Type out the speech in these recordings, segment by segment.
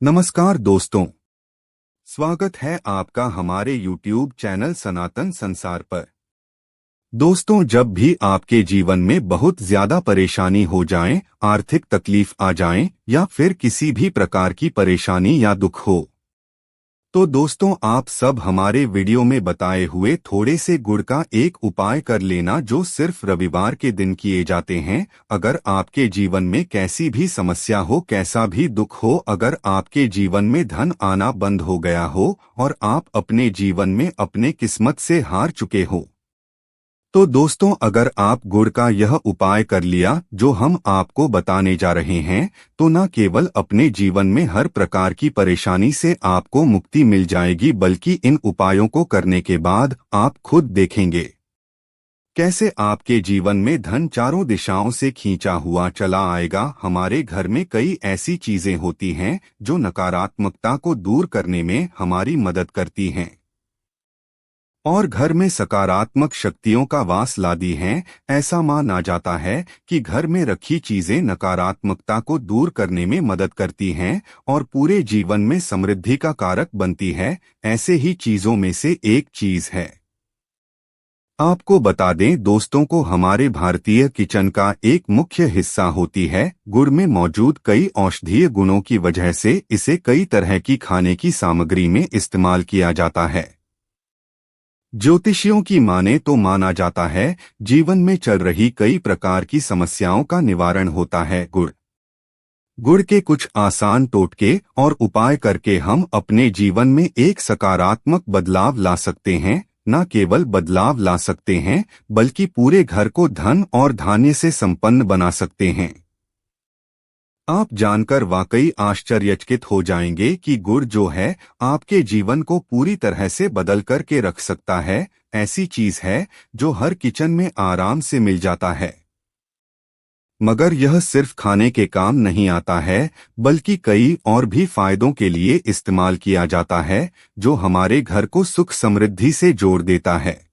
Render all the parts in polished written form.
नमस्कार दोस्तों, स्वागत है आपका हमारे YouTube चैनल सनातन संसार पर। दोस्तों, जब भी आपके जीवन में बहुत ज्यादा परेशानी हो जाए, आर्थिक तकलीफ आ जाए या फिर किसी भी प्रकार की परेशानी या दुख हो, तो दोस्तों आप सब हमारे वीडियो में बताए हुए थोड़े से गुड़ का एक उपाय कर लेना, जो सिर्फ रविवार के दिन किए जाते हैं। अगर आपके जीवन में कैसी भी समस्या हो, कैसा भी दुख हो, अगर आपके जीवन में धन आना बंद हो गया हो और आप अपने जीवन में अपने किस्मत से हार चुके हो, तो दोस्तों अगर आप गुड़ का यह उपाय कर लिया जो हम आपको बताने जा रहे हैं, तो न केवल अपने जीवन में हर प्रकार की परेशानी से आपको मुक्ति मिल जाएगी, बल्कि इन उपायों को करने के बाद आप खुद देखेंगे कैसे आपके जीवन में धन चारों दिशाओं से खींचा हुआ चला आएगा। हमारे घर में कई ऐसी चीजें होती हैं जो नकारात्मकता को दूर करने में हमारी मदद करती हैं और घर में सकारात्मक शक्तियों का वास लाती हैं। ऐसा माना जाता है कि घर में रखी चीजें नकारात्मकता को दूर करने में मदद करती हैं और पूरे जीवन में समृद्धि का कारक बनती है। ऐसे ही चीजों में से एक चीज है, आपको बता दें दोस्तों को, हमारे भारतीय किचन का एक मुख्य हिस्सा होती है गुड़। में मौजूद कई औषधीय गुणों की वजह से इसे कई तरह की खाने की सामग्री में इस्तेमाल किया जाता है। ज्योतिषियों की माने तो माना जाता है जीवन में चल रही कई प्रकार की समस्याओं का निवारण होता है गुड़ के कुछ आसान टोटके और उपाय करके हम अपने जीवन में एक सकारात्मक बदलाव ला सकते हैं। न केवल बदलाव ला सकते हैं, बल्कि पूरे घर को धन और धान्य से संपन्न बना सकते हैं। आप जानकर वाकई आश्चर्यचकित हो जाएंगे कि गुड़ जो है आपके जीवन को पूरी तरह से बदल करके रख सकता है। ऐसी चीज है जो हर किचन में आराम से मिल जाता है, मगर यह सिर्फ खाने के काम नहीं आता है, बल्कि कई और भी फायदों के लिए इस्तेमाल किया जाता है, जो हमारे घर को सुख समृद्धि से जोड़ देता है।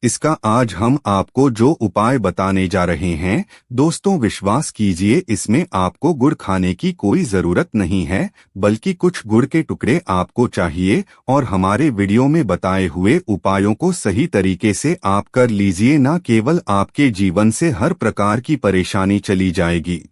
इसका आज हम आपको जो उपाय बताने जा रहे हैं दोस्तों, विश्वास कीजिए इसमें आपको गुड़ खाने की कोई जरूरत नहीं है, बल्कि कुछ गुड़ के टुकड़े आपको चाहिए और हमारे वीडियो में बताए हुए उपायों को सही तरीके से आप कर लीजिए। न केवल आपके जीवन से हर प्रकार की परेशानी चली जाएगी,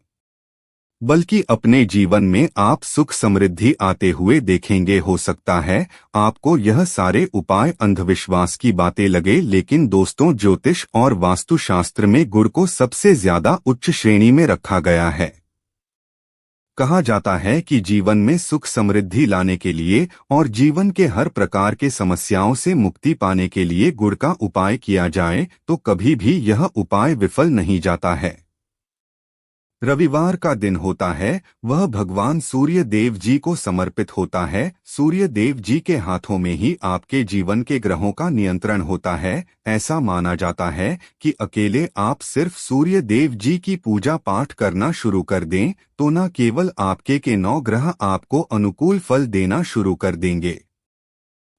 बल्कि अपने जीवन में आप सुख समृद्धि आते हुए देखेंगे। हो सकता है आपको यह सारे उपाय अंधविश्वास की बातें लगे, लेकिन दोस्तों ज्योतिष और वास्तुशास्त्र में गुड़ को सबसे ज्यादा उच्च श्रेणी में रखा गया है। कहा जाता है कि जीवन में सुख समृद्धि लाने के लिए और जीवन के हर प्रकार के समस्याओं से मुक्ति पाने के लिए गुड़ का उपाय किया जाए तो कभी भी यह उपाय विफल नहीं जाता है। रविवार का दिन होता है वह भगवान सूर्य देव जी को समर्पित होता है। सूर्य देव जी के हाथों में ही आपके जीवन के ग्रहों का नियंत्रण होता है। ऐसा माना जाता है कि अकेले आप सिर्फ सूर्य देव जी की पूजा पाठ करना शुरू कर दें तो न केवल आपके के 9 ग्रह आपको अनुकूल फल देना शुरू कर देंगे,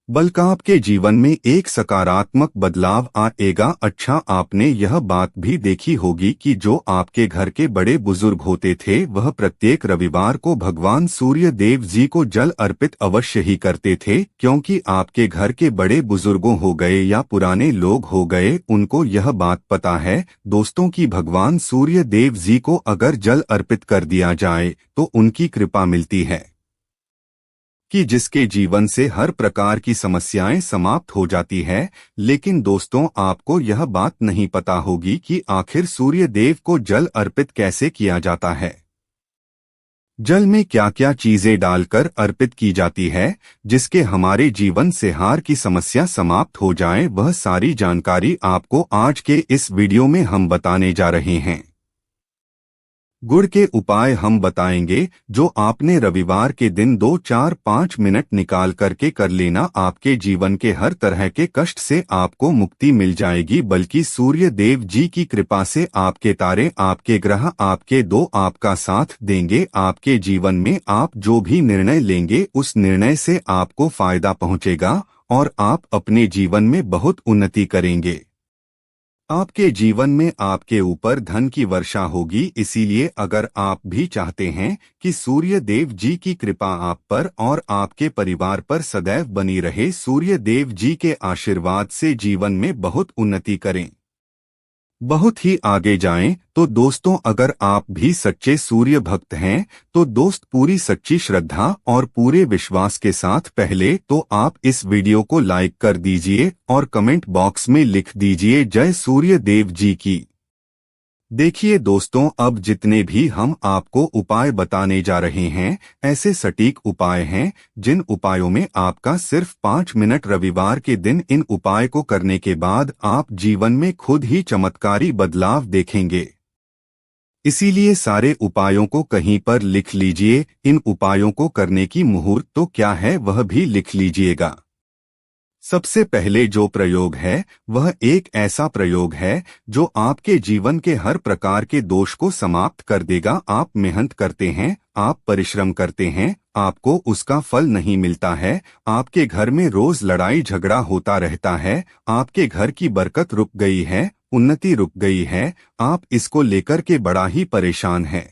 बल्कि आपके जीवन में एक सकारात्मक बदलाव आएगा। अच्छा, आपने यह बात भी देखी होगी कि जो आपके घर के बड़े बुजुर्ग होते थे वह प्रत्येक रविवार को भगवान सूर्य देव जी को जल अर्पित अवश्य ही करते थे, क्योंकि आपके घर के बड़े बुजुर्गों हो गए या पुराने लोग हो गए, उनको यह बात पता है दोस्तों कि भगवान सूर्य देव जी को अगर जल अर्पित कर दिया जाए तो उनकी कृपा मिलती है कि जिसके जीवन से हर प्रकार की समस्याएं समाप्त हो जाती है। लेकिन दोस्तों आपको यह बात नहीं पता होगी कि आखिर सूर्य देव को जल अर्पित कैसे किया जाता है। जल में क्या क्या चीजें डालकर अर्पित की जाती है जिसके हमारे जीवन से हार की समस्या समाप्त हो जाए, वह सारी जानकारी आपको आज के इस वीडियो में हम बताने जा रहे हैं। गुड़ के उपाय हम बताएंगे जो आपने रविवार के दिन 2-4-5 मिनट निकाल करके कर लेना। आपके जीवन के हर तरह के कष्ट से आपको मुक्ति मिल जाएगी, बल्कि सूर्य देव जी की कृपा से आपके तारे, आपके ग्रह, आपके दो आपका साथ देंगे। आपके जीवन में आप जो भी निर्णय लेंगे उस निर्णय से आपको फायदा पहुंचेगा और आप अपने जीवन में बहुत उन्नति करेंगे। आपके जीवन में आपके ऊपर धन की वर्षा होगी। इसीलिए अगर आप भी चाहते हैं कि सूर्य देव जी की कृपा आप पर और आपके परिवार पर सदैव बनी रहे, सूर्य देव जी के आशीर्वाद से जीवन में बहुत उन्नति करें, बहुत ही आगे जाएं, तो दोस्तों अगर आप भी सच्चे सूर्य भक्त हैं तो दोस्त पूरी सच्ची श्रद्धा और पूरे विश्वास के साथ पहले तो आप इस वीडियो को लाइक कर दीजिए और कमेंट बॉक्स में लिख दीजिए जय सूर्य देव जी की। देखिए दोस्तों, अब जितने भी हम आपको उपाय बताने जा रहे हैं ऐसे सटीक उपाय हैं जिन उपायों में आपका सिर्फ 5 मिनट रविवार के दिन इन उपाय को करने के बाद आप जीवन में खुद ही चमत्कारी बदलाव देखेंगे। इसीलिए सारे उपायों को कहीं पर लिख लीजिए। इन उपायों को करने की मुहूर्त तो क्या है वह भी लिख लीजिएगा। सबसे पहले जो प्रयोग है वह एक ऐसा प्रयोग है जो आपके जीवन के हर प्रकार के दोष को समाप्त कर देगा। आप मेहनत करते हैं, आप परिश्रम करते हैं, आपको उसका फल नहीं मिलता है, आपके घर में रोज लड़ाई झगड़ा होता रहता है, आपके घर की बरकत रुक गई है, उन्नति रुक गई है, आप इसको लेकर के बड़ा ही परेशान हैं।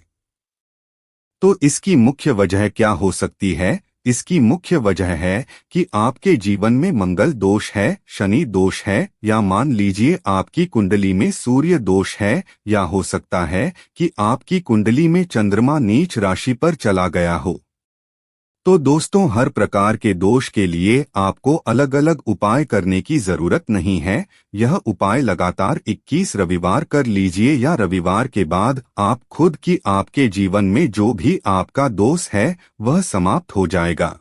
तो इसकी मुख्य वजह क्या हो सकती है? इसकी मुख्य वजह है कि आपके जीवन में मंगल दोष है, शनि दोष है, या मान लीजिए आपकी कुंडली में सूर्य दोष है, या हो सकता है कि आपकी कुंडली में चंद्रमा नीच राशि पर चला गया हो। तो दोस्तों हर प्रकार के दोष के लिए आपको अलग अलग उपाय करने की जरूरत नहीं है। यह उपाय लगातार 21 रविवार कर लीजिए या रविवार के बाद आप खुद की आपके जीवन में जो भी आपका दोष है वह समाप्त हो जाएगा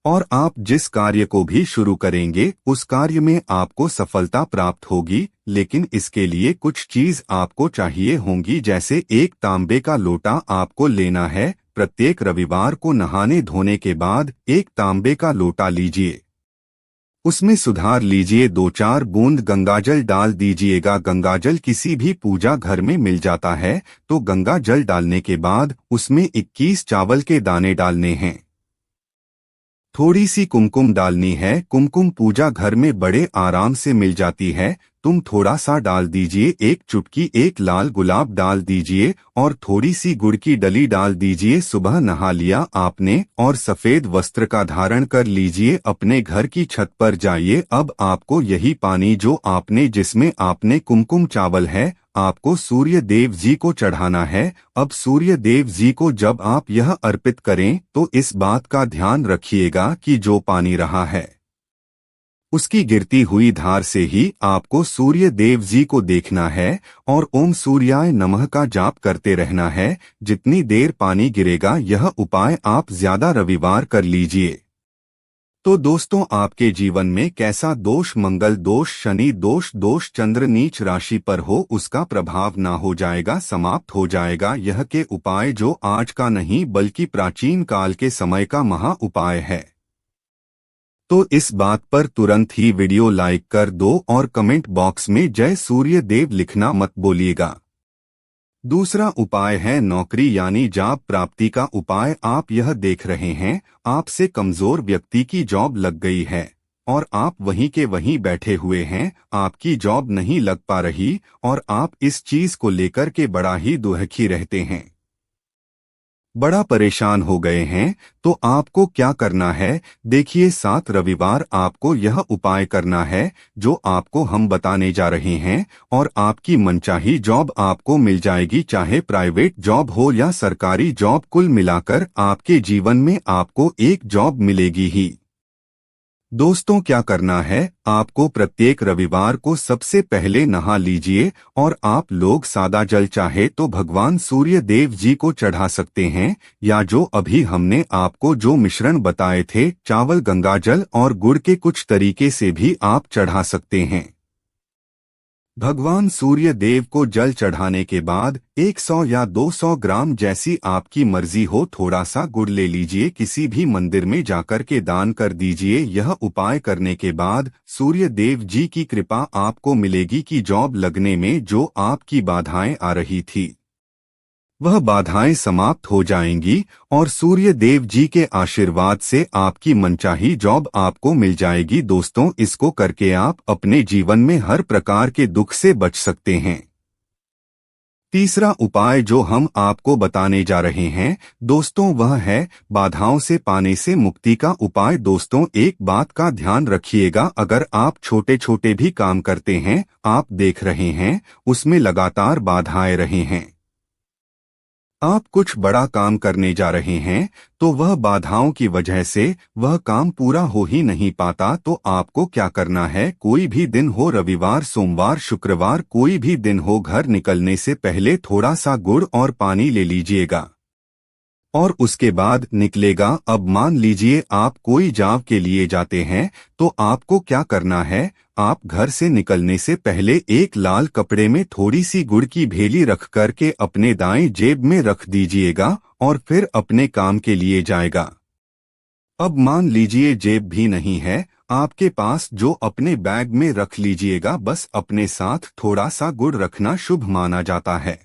और आप जिस कार्य को भी शुरू करेंगे उस कार्य में आपको सफलता प्राप्त होगी। लेकिन इसके लिए कुछ चीज आपको चाहिए होंगी, जैसे एक तांबे का लोटा आपको लेना है। प्रत्येक रविवार को नहाने धोने के बाद एक तांबे का लोटा लीजिए, उसमें सुधार लीजिए, 2-4 बूंद गंगाजल डाल दीजिएगा। गंगाजल किसी भी पूजा घर में मिल जाता है। तो गंगा जल डालने के बाद उसमें 21 चावल के दाने डालने हैं, थोड़ी सी कुमकुम डालनी है। कुमकुम पूजा घर में बड़े आराम से मिल जाती है, तुम थोड़ा सा डाल दीजिए। एक चुटकी एक लाल गुलाब डाल दीजिए और थोड़ी सी गुड़ की डली डाल दीजिए। सुबह नहा लिया आपने और सफेद वस्त्र का धारण कर लीजिए, अपने घर की छत पर जाइए। अब आपको यही पानी जो आपने जिसमें आपने कुमकुम चावल है आपको सूर्य देव जी को चढ़ाना है। अब सूर्य देव जी को जब आप यह अर्पित करें तो इस बात का ध्यान रखिएगा कि जो पानी रहा है उसकी गिरती हुई धार से ही आपको सूर्य देव जी को देखना है और ओम सूर्याय नमः का जाप करते रहना है। जितनी देर पानी गिरेगा यह उपाय आप ज्यादा रविवार कर लीजिए। तो दोस्तों आपके जीवन में कैसा दोष, मंगल दोष, शनि दोष, दोष चंद्र नीच राशि पर हो उसका प्रभाव ना हो जाएगा, समाप्त हो जाएगा। यह के उपाय जो आज का नहीं बल्कि प्राचीन काल के समय का महा उपाय है। तो इस बात पर तुरंत ही वीडियो लाइक कर दो और कमेंट बॉक्स में जय सूर्य देव लिखना मत भूलिएगा। दूसरा उपाय है नौकरी यानी जॉब प्राप्ति का उपाय। आप यह देख रहे हैं आपसे कमजोर व्यक्ति की जॉब लग गई है और आप वहीं के वहीं बैठे हुए हैं, आपकी जॉब नहीं लग पा रही और आप इस चीज को लेकर के बड़ा ही दुखी रहते हैं, बड़ा परेशान हो गए हैं। तो आपको क्या करना है? देखिए 7 रविवार आपको यह उपाय करना है जो आपको हम बताने जा रहे हैं और आपकी मनचाही जॉब आपको मिल जाएगी, चाहे प्राइवेट जॉब हो या सरकारी जॉब। कुल मिलाकर आपके जीवन में आपको एक जॉब मिलेगी ही। दोस्तों क्या करना है? आपको प्रत्येक रविवार को सबसे पहले नहा लीजिए और आप लोग सादा जल चाहे तो भगवान सूर्य देव जी को चढ़ा सकते हैं या जो अभी हमने आपको जो मिश्रण बताए थे चावल, गंगाजल और गुड़ के कुछ तरीके से भी आप चढ़ा सकते हैं। भगवान सूर्य देव को जल चढ़ाने के बाद 100 या 200 ग्राम जैसी आपकी मर्जी हो थोड़ा सा गुड़ ले लीजिए, किसी भी मंदिर में जाकर के दान कर दीजिए। यह उपाय करने के बाद सूर्य देव जी की कृपा आपको मिलेगी कि जॉब लगने में जो आपकी बाधाएं आ रही थी वह बाधाएं समाप्त हो जाएंगी और सूर्य देव जी के आशीर्वाद से आपकी मनचाही जॉब आपको मिल जाएगी। दोस्तों, इसको करके आप अपने जीवन में हर प्रकार के दुख से बच सकते हैं। तीसरा उपाय जो हम आपको बताने जा रहे हैं दोस्तों, वह है बाधाओं से पाने से मुक्ति का उपाय। दोस्तों, एक बात का ध्यान रखिएगा, अगर आप छोटे छोटे भी काम करते हैं, आप देख रहे हैं उसमें लगातार बाधाएं रहे हैं, आप कुछ बड़ा काम करने जा रहे हैं तो वह बाधाओं की वजह से वह काम पूरा हो ही नहीं पाता, तो आपको क्या करना है, कोई भी दिन हो, रविवार, सोमवार, शुक्रवार, कोई भी दिन हो, घर निकलने से पहले थोड़ा सा गुड़ और पानी ले लीजिएगा और उसके बाद निकलेगा। अब मान लीजिए आप कोई जॉब के लिए जाते हैं, तो आपको क्या करना है, आप घर से निकलने से पहले एक लाल कपड़े में थोड़ी सी गुड़ की भेली रख करके अपने दाएं जेब में रख दीजिएगा और फिर अपने काम के लिए जाएगा। अब मान लीजिए जेब भी नहीं है आपके पास, जो अपने बैग में रख लीजिएगा, बस अपने साथ थोड़ा सा गुड़ रखना शुभ माना जाता है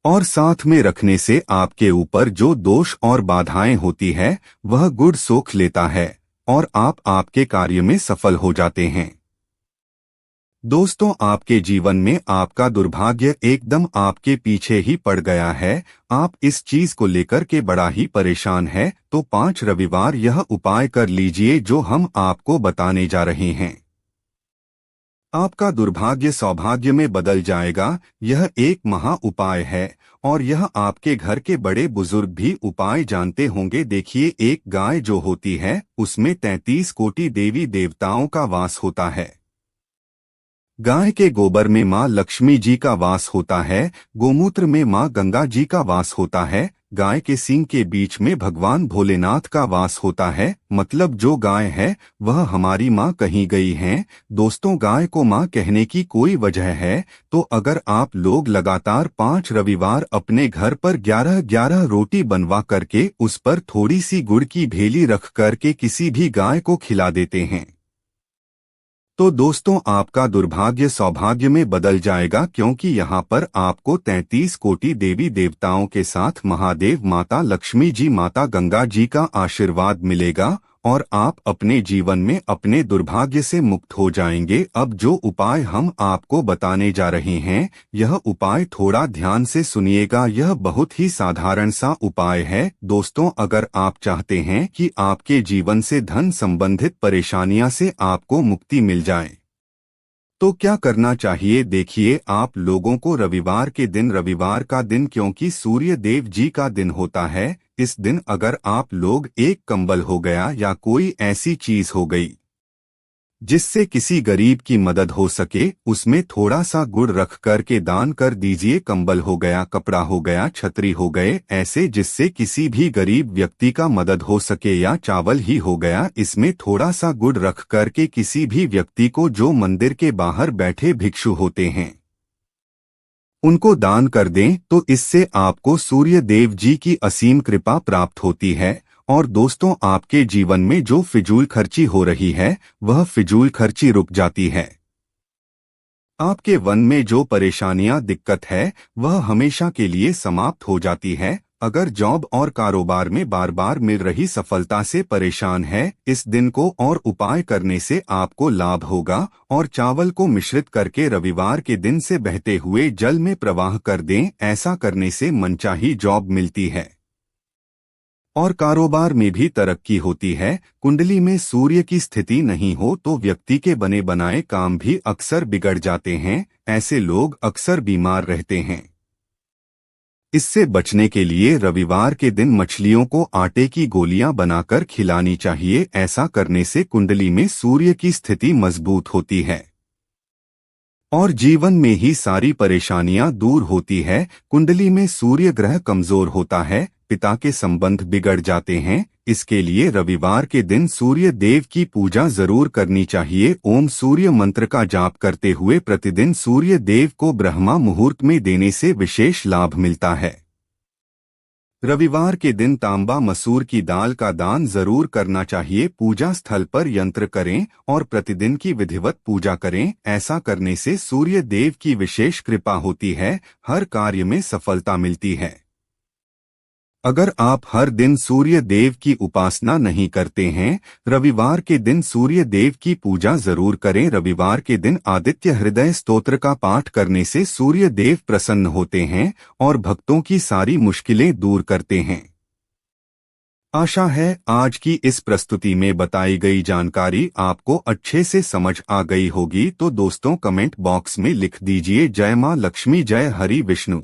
और साथ में रखने से आपके ऊपर जो दोष और बाधाएं होती है वह गुड़ सोख लेता है और आप आपके कार्य में सफल हो जाते हैं। दोस्तों, आपके जीवन में आपका दुर्भाग्य एकदम आपके पीछे ही पड़ गया है, आप इस चीज को लेकर के बड़ा ही परेशान है, तो 5 रविवार यह उपाय कर लीजिए जो हम आपको बताने जा रहे हैं। आपका दुर्भाग्य सौभाग्य में बदल जाएगा। यह एक महा उपाय है और यह आपके घर के बड़े बुजुर्ग भी उपाय जानते होंगे। देखिए, एक गाय जो होती है उसमें 33 कोटि देवी देवताओं का वास होता है। गाय के गोबर में माँ लक्ष्मी जी का वास होता है, गोमूत्र में माँ गंगा जी का वास होता है, गाय के सींग के बीच में भगवान भोलेनाथ का वास होता है। मतलब जो गाय है वह हमारी माँ कही गई है। दोस्तों, गाय को माँ कहने की कोई वजह है, तो अगर आप लोग लगातार 5 रविवार अपने घर पर 11-11 रोटी बनवा करके उस पर थोड़ी सी गुड़ की भेली रख करके किसी भी गाय को खिला देते हैं, तो दोस्तों आपका दुर्भाग्य सौभाग्य में बदल जाएगा, क्योंकि यहाँ पर आपको 33 कोटि देवी देवताओं के साथ महादेव, माता लक्ष्मी जी, माता गंगा जी का आशीर्वाद मिलेगा और आप अपने जीवन में अपने दुर्भाग्य से मुक्त हो जाएंगे। अब जो उपाय हम आपको बताने जा रहे हैं, यह उपाय थोड़ा ध्यान से सुनिएगा, यह बहुत ही साधारण सा उपाय है। दोस्तों, अगर आप चाहते हैं कि आपके जीवन से धन संबंधित परेशानियां से आपको मुक्ति मिल जाए, तो क्या करना चाहिए, देखिए, आप लोगों को रविवार के दिन, रविवार का दिन क्योंकि सूर्य देव जी का दिन होता है, इस दिन अगर आप लोग एक कंबल हो गया या कोई ऐसी चीज हो गई जिससे किसी गरीब की मदद हो सके, उसमें थोड़ा सा गुड़ रख करके दान कर दीजिए। कंबल हो गया, कपड़ा हो गया, छतरी हो गए, ऐसे जिससे किसी भी गरीब व्यक्ति का मदद हो सके, या चावल ही हो गया, इसमें थोड़ा सा गुड़ रख करके किसी भी व्यक्ति को जो मंदिर के बाहर बैठे भिक्षु होते हैं उनको दान कर दें, तो इससे आपको सूर्य देव जी की असीम कृपा प्राप्त होती है। और दोस्तों, आपके जीवन में जो फिजूल खर्ची हो रही है वह फिजूल खर्ची रुक जाती है। आपके वन में जो परेशानियां, दिक्कत है वह हमेशा के लिए समाप्त हो जाती है। अगर जॉब और कारोबार में बार बार मिल रही सफलता से परेशान है, इस दिन को और उपाय करने से आपको लाभ होगा। और चावल को मिश्रित करके रविवार के दिन से बहते हुए जल में प्रवाह कर दें, ऐसा करने से मनचाही जॉब मिलती है और कारोबार में भी तरक्की होती है। कुंडली में सूर्य की स्थिति नहीं हो तो व्यक्ति के बने बनाए काम भी अक्सर बिगड़ जाते हैं, ऐसे लोग अक्सर बीमार रहते हैं। इससे बचने के लिए रविवार के दिन मछलियों को आटे की गोलियां बनाकर खिलानी चाहिए, ऐसा करने से कुंडली में सूर्य की स्थिति मजबूत होती है और जीवन में ही सारी परेशानियां दूर होती है। कुंडली में सूर्य ग्रह कमजोर होता है, पिता के संबंध बिगड़ जाते हैं, इसके लिए रविवार के दिन सूर्य देव की पूजा जरूर करनी चाहिए। ओम सूर्य मंत्र का जाप करते हुए प्रतिदिन सूर्य देव को ब्रह्मा मुहूर्त में देने से विशेष लाभ मिलता है। रविवार के दिन तांबा मसूर की दाल का दान जरूर करना चाहिए। पूजा स्थल पर यंत्र करें और प्रतिदिन की विधिवत पूजा करें। ऐसा करने से सूर्य देव की विशेष कृपा होती है, हर कार्य में सफलता मिलती है। अगर आप हर दिन सूर्य देव की उपासना नहीं करते हैं, रविवार के दिन सूर्य देव की पूजा जरूर करें। रविवार के दिन आदित्य हृदय स्तोत्र का पाठ करने से सूर्य देव प्रसन्न होते हैं और भक्तों की सारी मुश्किलें दूर करते हैं। आशा है आज की इस प्रस्तुति में बताई गई जानकारी आपको अच्छे से समझ आ गई होगी। तो दोस्तों, कमेंट बॉक्स में लिख दीजिए जय मां लक्ष्मी, जय हरि विष्णु।